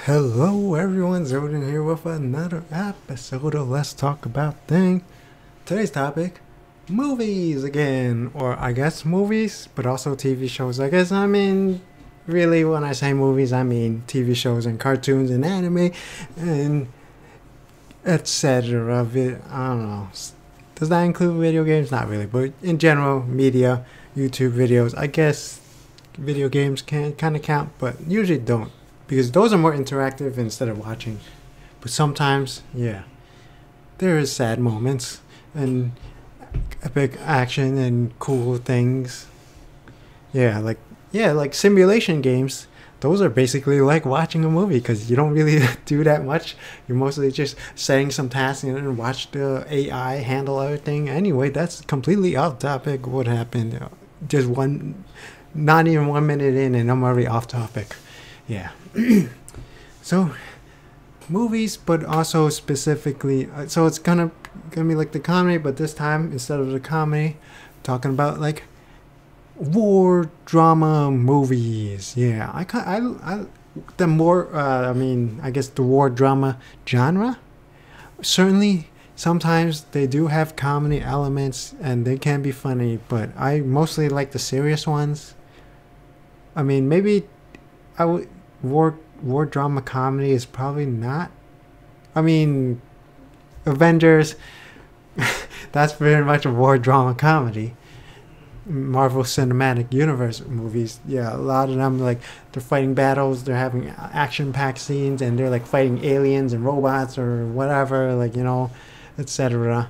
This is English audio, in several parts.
Hello everyone, Ziljin here with another episode of Let's Talk About Things. Today's topic, movies again, or I guess movies, but also TV shows. Really when I say movies, I mean TV shows and cartoons and anime and etc. I don't know. Does that include video games? Not really, but in general, media, YouTube videos. I guess video games can kind of count, but usually don't. Because those are more interactive instead of watching. But sometimes, yeah, there is sad moments and epic action and cool things. Like simulation games. Those are basically like watching a movie because you don't really do that much. You're mostly just setting some tasks and then watch the AI handle everything. Anyway, that's completely off topic. What happened? Not even 1 minute in and I'm already off topic. Yeah. So movies, but also specifically so it's gonna be like the comedy, but this time instead of the comedy, talking about like war drama movies. Yeah, I the more I guess the war drama genre, certainly sometimes they do have comedy elements and they can be funny, but I mostly like the serious ones. Maybe I would war drama comedy is probably not. Avengers, that's very much a war drama comedy. Marvel Cinematic Universe movies, yeah, a lot of them, like, they're fighting battles, they're having action-packed scenes, and they're like fighting aliens and robots or whatever, like, etc.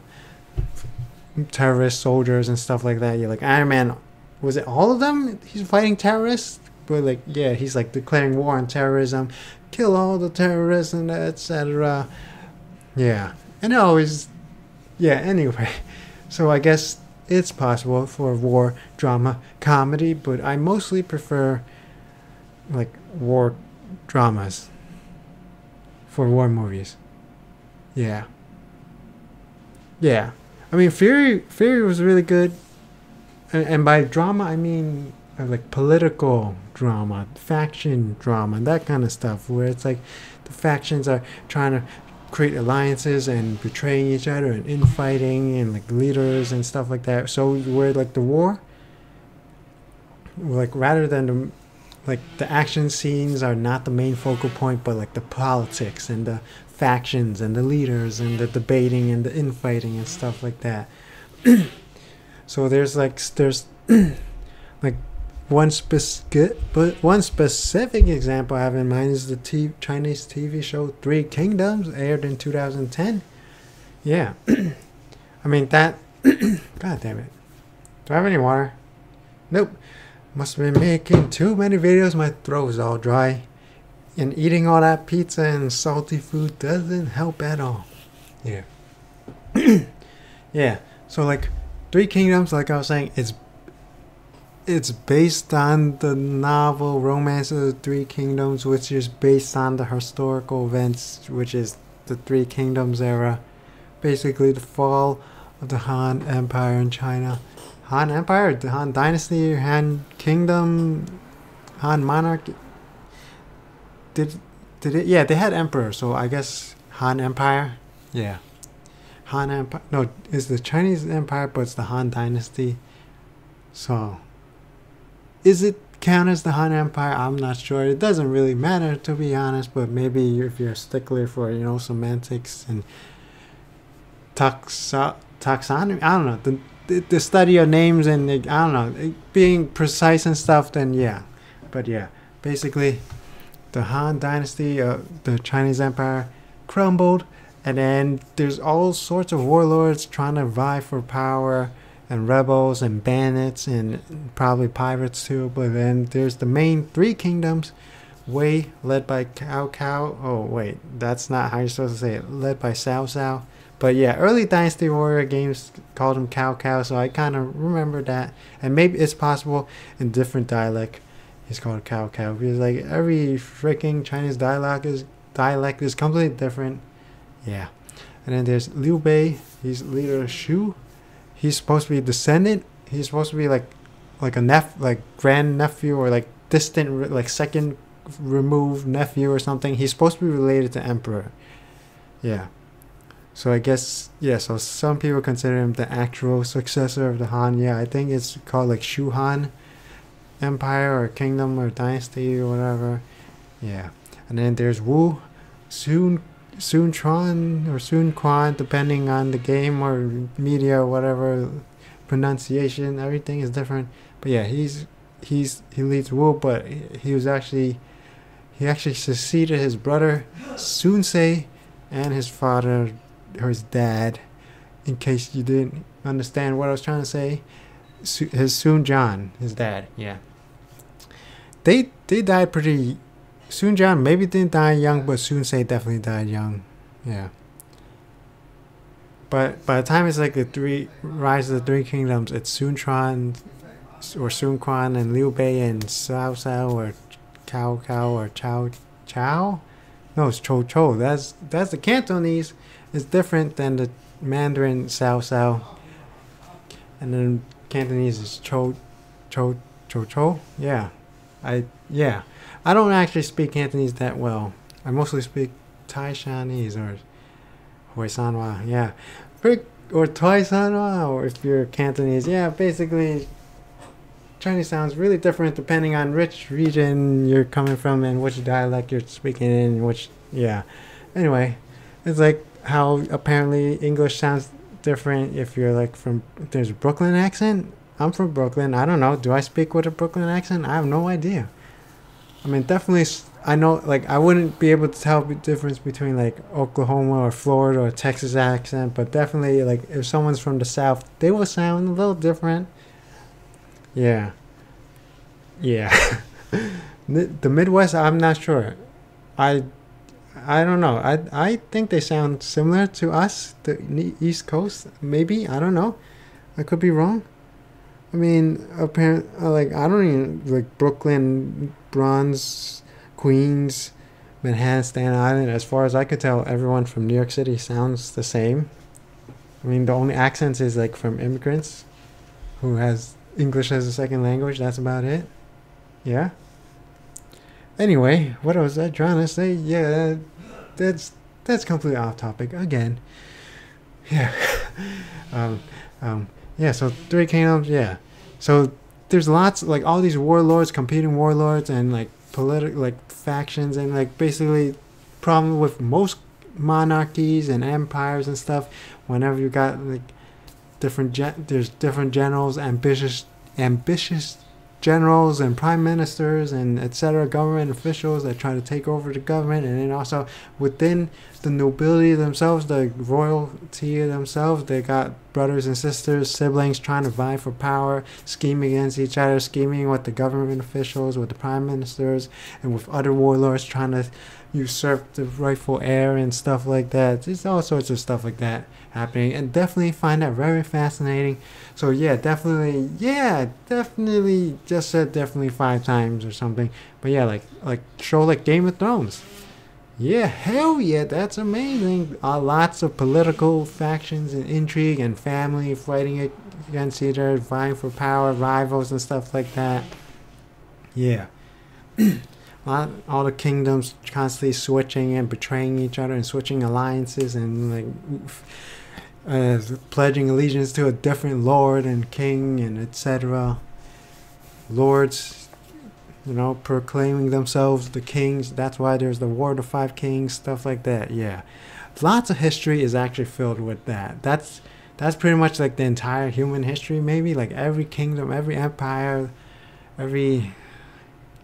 Terrorist soldiers and stuff like that. You're like, Iron Man, was it all of them? He's fighting terrorists? But like, yeah, he's like declaring war on terrorism, kill all the terrorists and etc. Yeah, and always, yeah. Anyway, so I guess it's possible for war drama comedy, but I mostly prefer like war dramas for war movies. Yeah, yeah. Fury was really good, and by drama I mean like political drama, faction drama, that kind of stuff, where it's like the factions are trying to create alliances and betraying each other and infighting and like leaders and stuff like that. So where like the war, like rather than the action scenes are not the main focal point, but like the politics and the factions and the leaders and the debating and the infighting and stuff like that. So there's like one specific example I have in mind is the Chinese TV show Three Kingdoms, aired in 2010. Yeah. God damn it. Do I have any water? Nope. Must have been making too many videos. My throat is all dry. And eating all that pizza and salty food doesn't help at all. Yeah. Yeah. So like Three Kingdoms, like I was saying, it's based on the novel Romance of the Three Kingdoms, which is based on the historical events, which is the Three Kingdoms era. Basically the fall of the Han Empire in China. Han Empire? The Han Dynasty? Han Kingdom? Han Monarchy? Did it? Yeah, they had Emperor, so I guess Han Empire? Yeah. Han Empire? No, it's the Chinese Empire, but it's the Han Dynasty. So is it count as the Han Empire? I'm not sure. It doesn't really matter, to be honest, but maybe if you're a stickler for, semantics and taxonomy, I don't know, the study of names and, I don't know, being precise and stuff, then yeah. But yeah, basically, the Han Dynasty, the Chinese Empire, crumbled, and then there's all sorts of warlords trying to vie for power, and rebels and bandits and probably pirates too. But then there's the main Three Kingdoms, led by Cao Cao. Oh wait, that's not how you're supposed to say it. Led by Cao Cao. But yeah, early Dynasty Warrior games called him Cao Cao, so I kind of remember that. And maybe it's possible in different dialect he's called Cao Cao, because like every freaking Chinese dialect is completely different. Yeah. And then there's Liu Bei. He's leader of Shu. He's supposed to be a descendant. He's supposed to be like a grand nephew or like distant, like second removed nephew or something. He's supposed to be related to Emperor. Yeah. So I guess, yeah, so some people consider him the actual successor of the Han. Yeah, I think it's called like Shu Han Empire or Kingdom or Dynasty or whatever. Yeah. And then there's Wu, Sun Quan or Sun Quan, depending on the game or media or whatever pronunciation. Everything is different. But yeah, he leads Wu, but he actually succeeded his brother Sun Ce and his father or his dad. In case you didn't understand what I was trying to say, his Sun Jian, his dad. Yeah, they died pretty. Sun Jian maybe didn't die young, but Sun Ce definitely died young. Yeah. But by the time it's like the Rise of the Three Kingdoms, it's Sun Quan or Sun Quan and Liu Bei and Cao Cao or Cao Cao or Chao Chao. No, it's Chou Chou. That's the Cantonese. It's different than the Mandarin Cao Cao. And then Cantonese is Chou Chou. Yeah. I don't actually speak Cantonese that well. I mostly speak Thai Chinese or Hoi Sanwa. Yeah. Or Thai Sanwa, or if you're Cantonese. Yeah, basically Chinese sounds really different depending on which region you're coming from and which dialect you're speaking in, which, yeah. Anyway, it's like how apparently English sounds different if you're like there's a Brooklyn accent. I'm from Brooklyn. I don't know. Do I speak with a Brooklyn accent? I have no idea. I mean, definitely, I know, like, I wouldn't be able to tell the difference between, like, Oklahoma or Florida or Texas accent, but definitely, like, if someone's from the South, they will sound a little different. Yeah. Yeah. The Midwest, I'm not sure. I don't know. I think they sound similar to us, the East Coast, maybe. I don't know. I could be wrong. I mean, apparently, like, I don't even, like, Brooklyn, Bronx, Queens, Manhattan, Staten Island, as far as I could tell, everyone from New York City sounds the same. I mean, the only accents is, like, from immigrants who has English as a second language. That's about it. Yeah. Anyway, what was I trying to say? Yeah, that's completely off topic again. Yeah. Yeah, so Three Kingdoms, yeah. So there's lots, like, all these warlords, competing warlords, and, like, political, like, factions, and, like, basically problem with most monarchies and empires and stuff. Whenever you got, like, there's different generals, ambitious generals and prime ministers and etc. government officials that try to take over the government, and then also within the nobility themselves, the royalty themselves, they got brothers and sisters, siblings trying to vie for power, scheming against each other, scheming with the government officials, with the prime ministers, and with other warlords trying to usurp the rightful heir and stuff like that. There's all sorts of stuff like that happening, and definitely find that very fascinating. So yeah, definitely just said definitely 5 times or something. But yeah, like show like Game of Thrones. Yeah, hell yeah, that's amazing. Lots of political factions and intrigue and family fighting against each other, vying for power, rivals and stuff like that. Yeah. All the kingdoms constantly switching and betraying each other and switching alliances and like pledging allegiance to a different lord and king and etc. Lords, proclaiming themselves the kings. That's why there's the War of the Five Kings, stuff like that. Yeah, lots of history is actually filled with that. That's pretty much like the entire human history. Maybe like every kingdom, every empire, every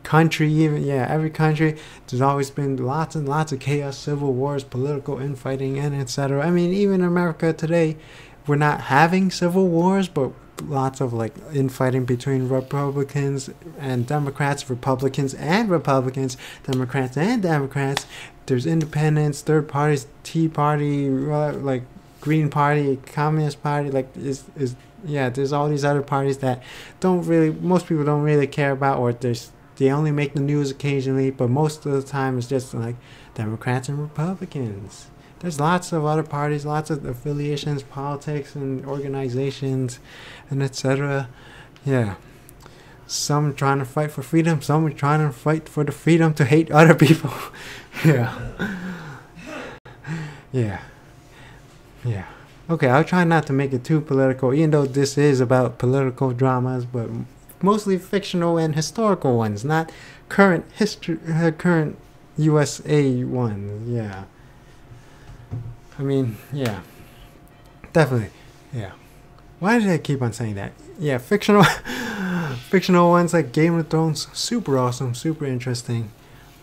country, even every country, there's always been lots and lots of chaos, civil wars, political infighting, and etc. I mean, even in America today, we're not having civil wars, but lots of like infighting between Republicans and Democrats, Republicans and Republicans, Democrats and Democrats. There's independents, third parties, Tea Party, like Green Party, Communist Party, like there's all these other parties that most people don't really care about, or they only make the news occasionally, but most of the time it's just like Democrats and Republicans. There's lots of other parties, lots of affiliations, politics, and organizations, and etc. Yeah. Some trying to fight for freedom, some trying to fight for the freedom to hate other people. Yeah. Yeah. Yeah. Okay, I'll try not to make it too political, even though this is about political dramas, but mostly fictional and historical ones, not current history, current USA ones. Yeah. I mean, yeah. Definitely. Yeah. Why did I keep on saying that? Yeah, fictional fictional ones like Game of Thrones, super awesome, super interesting.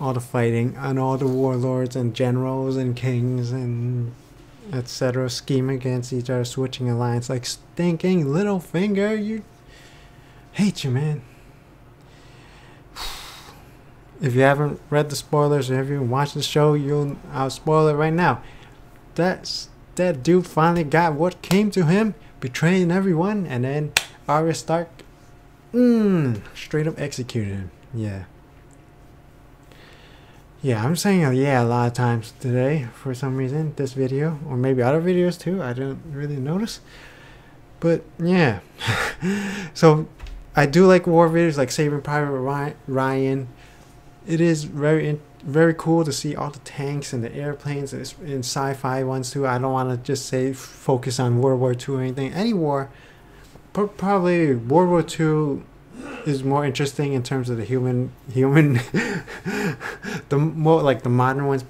All the fighting and all the warlords and generals and kings and etc. scheme against each other, switching alliance like stinking Littlefinger. You hate you, man. If you haven't read the spoilers or if you haven't watched the show, I'll spoil it right now. That dude finally got what came to him, betraying everyone, and then Arya Stark straight up executed him. Yeah. Yeah, I'm saying yeah a lot of times today for some reason, this video, or maybe other videos too, I don't really notice. But yeah. So I do like war videos like Saving Private Ryan. It is very cool to see all the tanks and the airplanes in sci-fi ones too. I don't want to just say focus on World War II or anything. Any war, probably World War II is more interesting in terms of the human the more like the modern ones,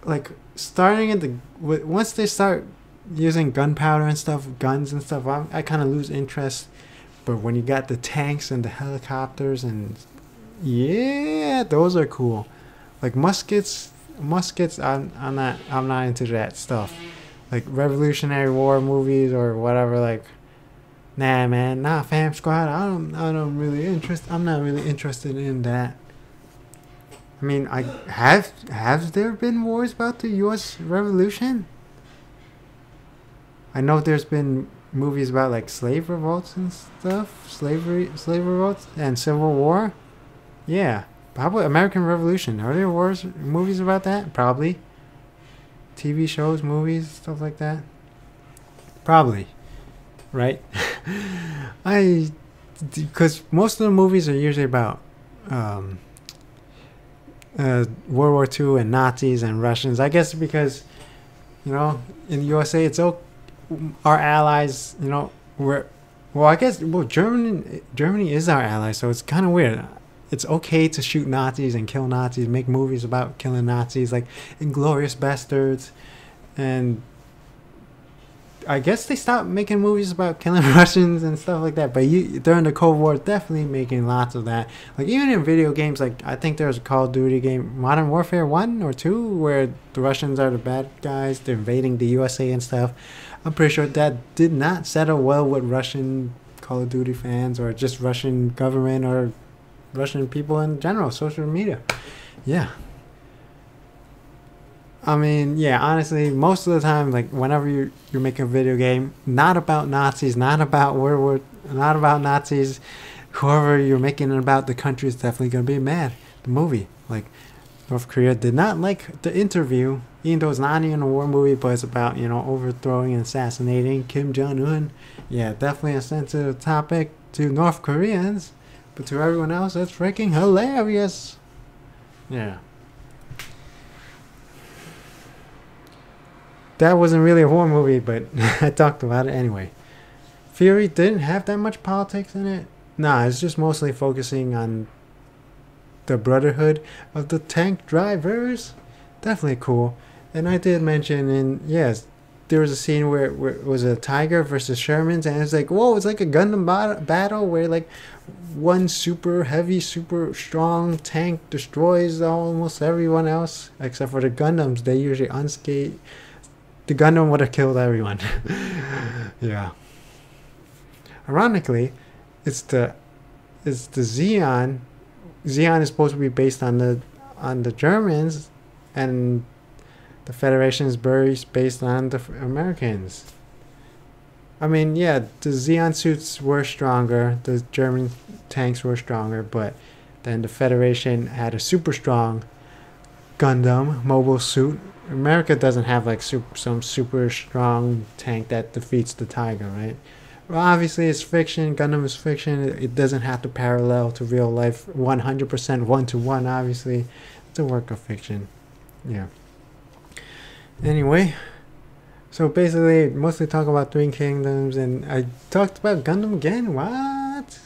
like starting at once they start using gunpowder and stuff, guns and stuff, I kind of lose interest. But when you got the tanks and the helicopters and yeah, those are cool. Like muskets, I'm not into that stuff. Like Revolutionary War movies or whatever, like nah man, fam squad, I'm not really interested in that. I mean, have there been wars about the US Revolution? I know there's been movies about like slave revolts and stuff, slave revolts and Civil War. Yeah. How about American Revolution? Are there movies about that? Probably. TV shows, movies, stuff like that. Probably. Right? Because most of the movies are usually about World War II and Nazis and Russians. I guess because, in the USA, it's our allies, Germany is our ally, so it's kind of weird. It's okay to shoot Nazis and kill Nazis, make movies about killing Nazis, like Inglourious Bastards, and I guess they stopped making movies about killing Russians and stuff like that. But during the Cold War, definitely making lots of that. Like even in video games, like I think there's a Call of Duty game, Modern Warfare 1 or 2, where the Russians are the bad guys, they're invading the USA and stuff. I'm pretty sure that did not settle well with Russian Call of Duty fans or just Russian government or Russian people in general, social media. Yeah. I mean, yeah, honestly, most of the time, like, whenever you're making a video game, not about Nazis, not about Nazis, whoever you're making it about, the country is definitely going to be mad. The movie, like, North Korea did not like The Interview, even though it's not even a war movie, but it's about, overthrowing and assassinating Kim Jong-un. Yeah, definitely a sensitive topic to North Koreans. But to everyone else, it's freaking hilarious. Yeah. That wasn't really a horror movie, but I talked about it anyway. Fury didn't have that much politics in it. Nah, it's just mostly focusing on the brotherhood of the tank drivers. Definitely cool. And I did mention there was a scene where it was a Tiger versus Shermans, and it's like, whoa, it's like a Gundam battle where like one super heavy, super strong tank destroys almost everyone else except for the Gundams. They usually unscathed. The Gundam would have killed everyone. Yeah. Ironically, it's the Zeon. Zeon is supposed to be based on the Germans, and the Federation is based on the Americans. I mean, yeah, the Zeon suits were stronger, the German tanks were stronger, but then the Federation had a super strong Gundam mobile suit. America doesn't have like some super strong tank that defeats the Tiger, right? Well, obviously it's fiction. Gundam is fiction. It doesn't have to parallel to real life 100% one to one. Obviously, it's a work of fiction. Yeah. Anyway, so basically, mostly talk about Three Kingdoms, and I talked about Gundam again. What?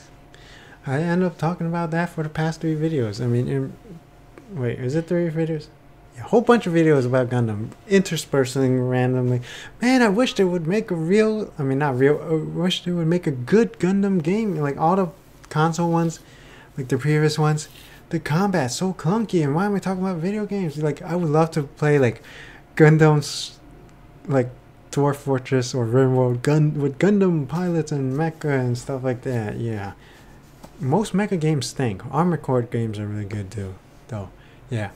I end up talking about that for the past 3 videos. I mean, wait, is it 3 videos? Yeah, a whole bunch of videos about Gundam, interspersing randomly. Man, I wish they would make a real, I mean, not real, I wish they would make a good Gundam game. Like all the console ones, like the previous ones, the combat's so clunky, and why am I talking about video games? Like, I would love to play, like, Gundam's, like, Dwarf Fortress or RimWorld with Gundam pilots and mecha and stuff like that. Yeah. Most mecha games stink. Armored Core games are really good too, though. Yeah.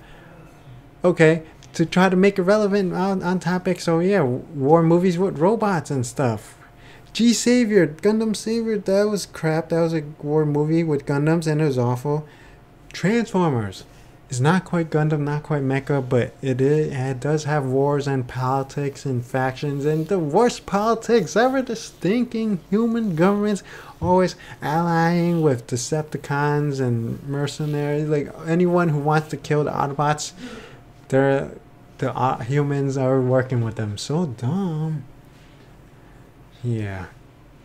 Okay, to try to make it relevant on topic, so yeah, war movies with robots and stuff. Savior, Gundam Savior, that was crap. That was a war movie with Gundams and it was awful. Transformers. It's not quite Gundam, not quite mecha, but it does have wars and politics and factions and the worst politics ever. The stinking human governments always allying with Decepticons and mercenaries. Like anyone who wants to kill the Autobots, the humans are working with them. So dumb. Yeah,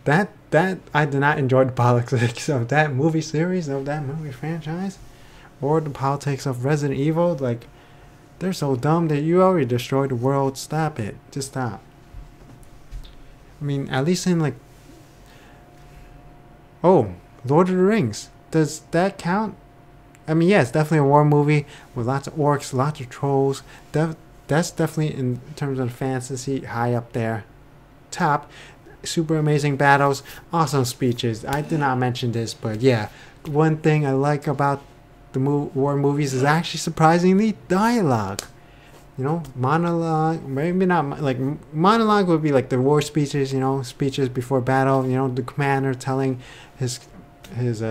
that I did not enjoy the politics of that movie series, of that movie franchise. Or the politics of Resident Evil. Like, they're so dumb that you already destroyed the world. Stop it. Just stop. I mean, at least in like, oh, Lord of the Rings. Does that count? I mean, yeah, it's definitely a war movie with lots of orcs, lots of trolls. That's definitely, in terms of fantasy, high up there. Top. Super amazing battles. Awesome speeches. I did not mention this, but yeah. One thing I like about the war movies is actually surprisingly dialogue. You know, monologue, maybe not, like, monologue would be like the war speeches, you know, speeches before battle, you know, the commander telling his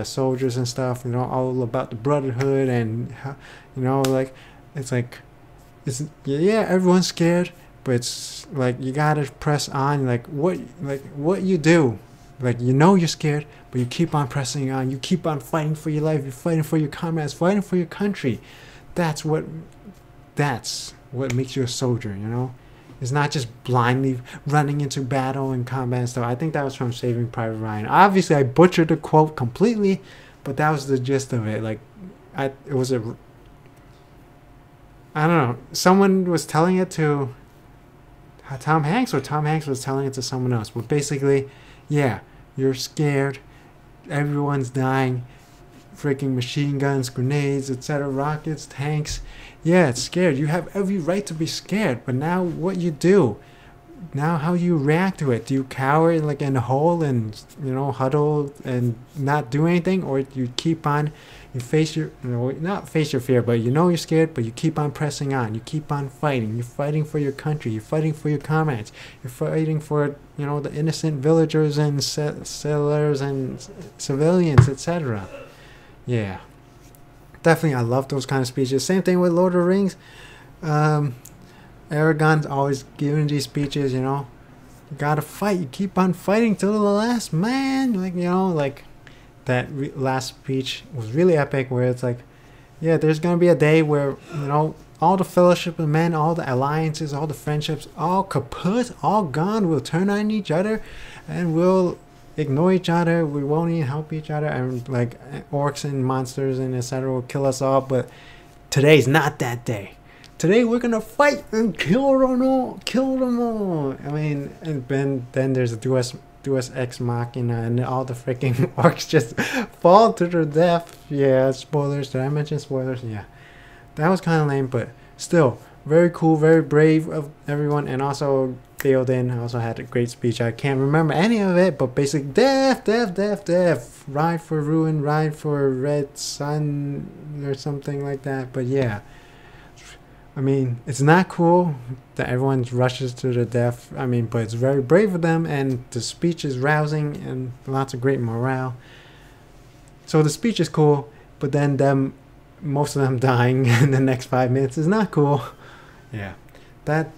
soldiers and stuff, you know, all about the brotherhood and how, you know, like, it's like, it's, yeah, everyone's scared, but it's like, you gotta press on, like what you do. Like, you know you're scared, but you keep on pressing on. You keep on fighting for your life. You're fighting for your comrades, fighting for your country. That's what makes you a soldier, you know? It's not just blindly running into battle and combat and stuff. I think that was from Saving Private Ryan. Obviously, I butchered the quote completely, but that was the gist of it. Like, I don't know. Someone was telling it to Tom Hanks, or Tom Hanks was telling it to someone else. But basically, yeah, you're scared. Everyone's dying. Freaking machine guns, grenades, etc., rockets, tanks. Yeah, it's scared. You have every right to be scared. But now what you do? Now how you react to it? Do you cower like in a hole and, you know, huddle and not do anything, or you keep on? You face your, you know, not face your fear, but you know you're scared, but you keep on pressing on. You keep on fighting. You're fighting for your country. You're fighting for your comrades. You're fighting for, you know, the innocent villagers and settlers and civilians, etc. Yeah, definitely. I love those kind of speeches. Same thing with Lord of the Rings. Aragorn's always giving these speeches. You know, you gotta fight. You keep on fighting till the last man. Like, you know, like. That last speech was really epic, where it's like, yeah, there's gonna be a day where, you know, all the fellowship of men, all the alliances, all the friendships, all kaput, all gone. We'll turn on each other and we'll ignore each other. We won't even help each other, and like orcs and monsters and etc. will kill us all. But today's not that day. Today we're gonna fight and kill them all. I mean, and then there's a Deus Ex Machina, and all the freaking orcs just fall to their death. Yeah, spoilers. Did I mention spoilers? Yeah, that was kind of lame, but still very cool, very brave of everyone. And also Theoden also had a great speech. I can't remember any of it, but basically death. Ride for ruin, ride for red sun, or something like that. But yeah, I mean, it's not cool that everyone rushes to their death. I mean, but it's very brave of them, and the speech is rousing and lots of great morale. So the speech is cool, but then most of them dying in the next 5 minutes is not cool. Yeah, that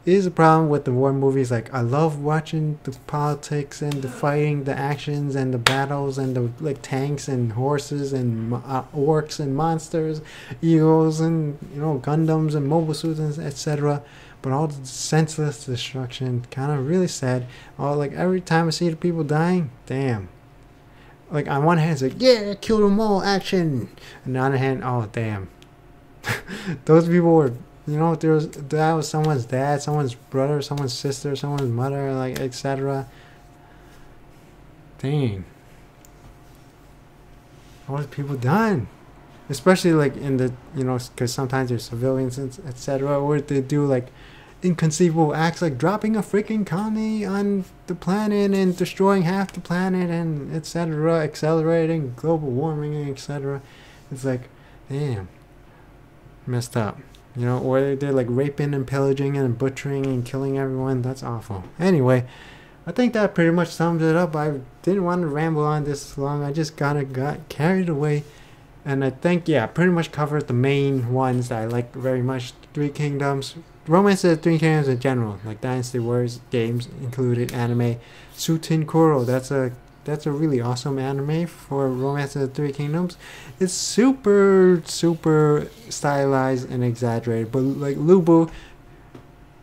is a problem with the war movies. Like, I love watching the politics and the fighting, the actions and the battles and the like tanks and horses and orcs and monsters, eagles and Gundams and mobile suits and etc. But all the senseless destruction, kind of really sad. All like every time I see the people dying, damn. Like on one hand, it's like, yeah, kill them all, action. And on the other hand, oh damn. Those people were, that was someone's dad, someone's brother, someone's sister, someone's mother, like etc. Dang. What have people done? Especially like in the, because sometimes there's civilians, etc. Or they do like inconceivable acts like dropping a freaking colony on the planet and destroying half the planet and etc. Accelerating global warming, etc. It's like, damn. Messed up. Or they're like raping and pillaging and butchering and killing everyone. That's awful. Anyway, I think that pretty much sums it up. I didn't want to ramble on this long. I just got carried away. And I think, yeah, pretty much covered the main ones that I like very much. Three Kingdoms. Romance of the Three Kingdoms in general. Like Dynasty Warriors games included anime. Sutin Kuro. That's a really awesome anime for Romance of the Three Kingdoms. It's super, super stylized and exaggerated. But like Lubu,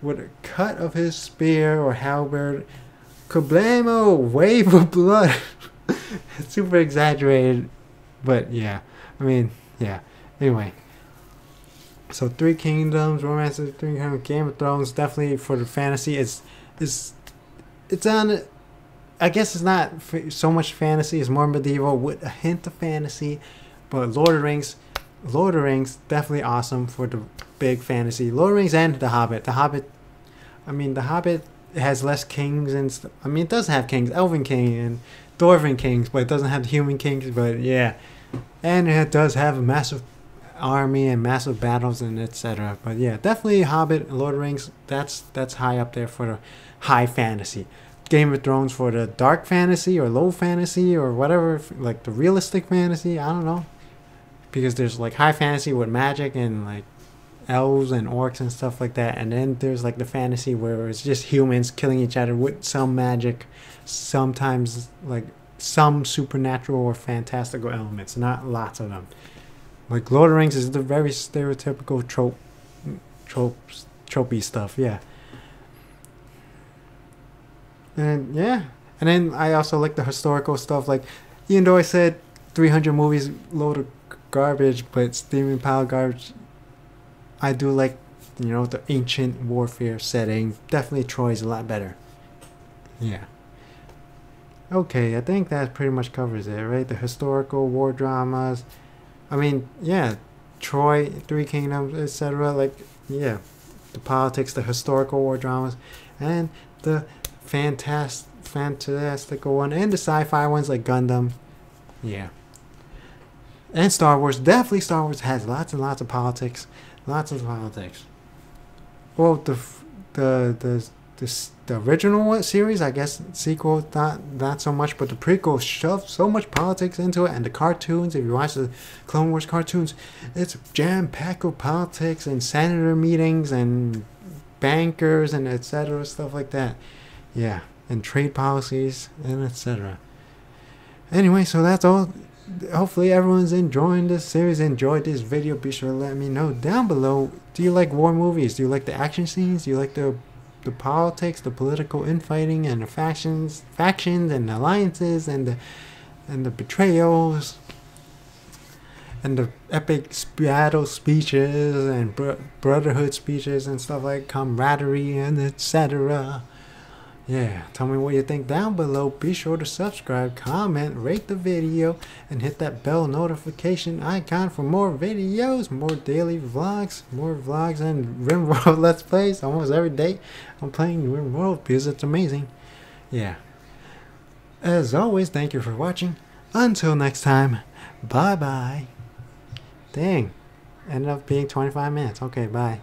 with a cut of his spear or halberd, kablamo, wave of blood. It's super exaggerated. But yeah, I mean, yeah. Anyway. So Three Kingdoms, Romance of the Three Kingdoms, Game of Thrones, definitely for the fantasy. It's on... I guess it's not so much fantasy. It's more medieval with a hint of fantasy. But Lord of the Rings, definitely awesome for the big fantasy. Lord of the Rings and The Hobbit. The Hobbit has less kings and stuff. I mean, it does have kings, Elven King and Dwarven Kings, but it doesn't have the human kings. But yeah, and it does have a massive army and massive battles and etc. But yeah, definitely Hobbit, Lord of the Rings. That's high up there for the high fantasy. Game of Thrones for the dark fantasy or low fantasy or whatever, like the realistic fantasy. I don't know, because there's like high fantasy with magic and like elves and orcs and stuff like that, and then there's like the fantasy where it's just humans killing each other with some magic, sometimes like some supernatural or fantastical elements, not lots of them. Like Lord of the Rings is the very stereotypical tropey stuff, yeah. And yeah, and then I also like the historical stuff. Like, even though I said 300 movies load of garbage, but steaming pile garbage, I do like, the ancient warfare setting. Definitely Troy's a lot better. Yeah. Okay, I think that pretty much covers it, right? The historical war dramas. I mean, yeah, Troy, Three Kingdoms, etc. Like, yeah, the politics, the historical war dramas, and the fantastical one, and the sci-fi ones like Gundam. Yeah. And Star Wars. Definitely Star Wars has lots and lots of politics. Lots of politics. Well, the original series, I guess, sequel, not so much, but the prequel shoved so much politics into it, and the cartoons, if you watch the Clone Wars cartoons, it's jam-packed with politics and senator meetings and bankers and etc. stuff like that. Yeah, and trade policies and etc. Anyway, so that's all. Hopefully everyone's enjoying this series, enjoyed this video. Be sure to let me know down below. Do you like war movies? Do you like the action scenes? Do you like the politics, the political infighting, and the factions and alliances, and the betrayals, and the epic battle speeches and brotherhood speeches and stuff like camaraderie and etc. Yeah, tell me what you think down below. Be sure to subscribe, comment, rate the video, and hit that bell notification icon for more videos, more daily vlogs, and RimWorld Let's Plays. Almost every day I'm playing RimWorld because it's amazing. Yeah. As always, thank you for watching. Until next time, bye-bye. Dang, ended up being 25 minutes. Okay, bye.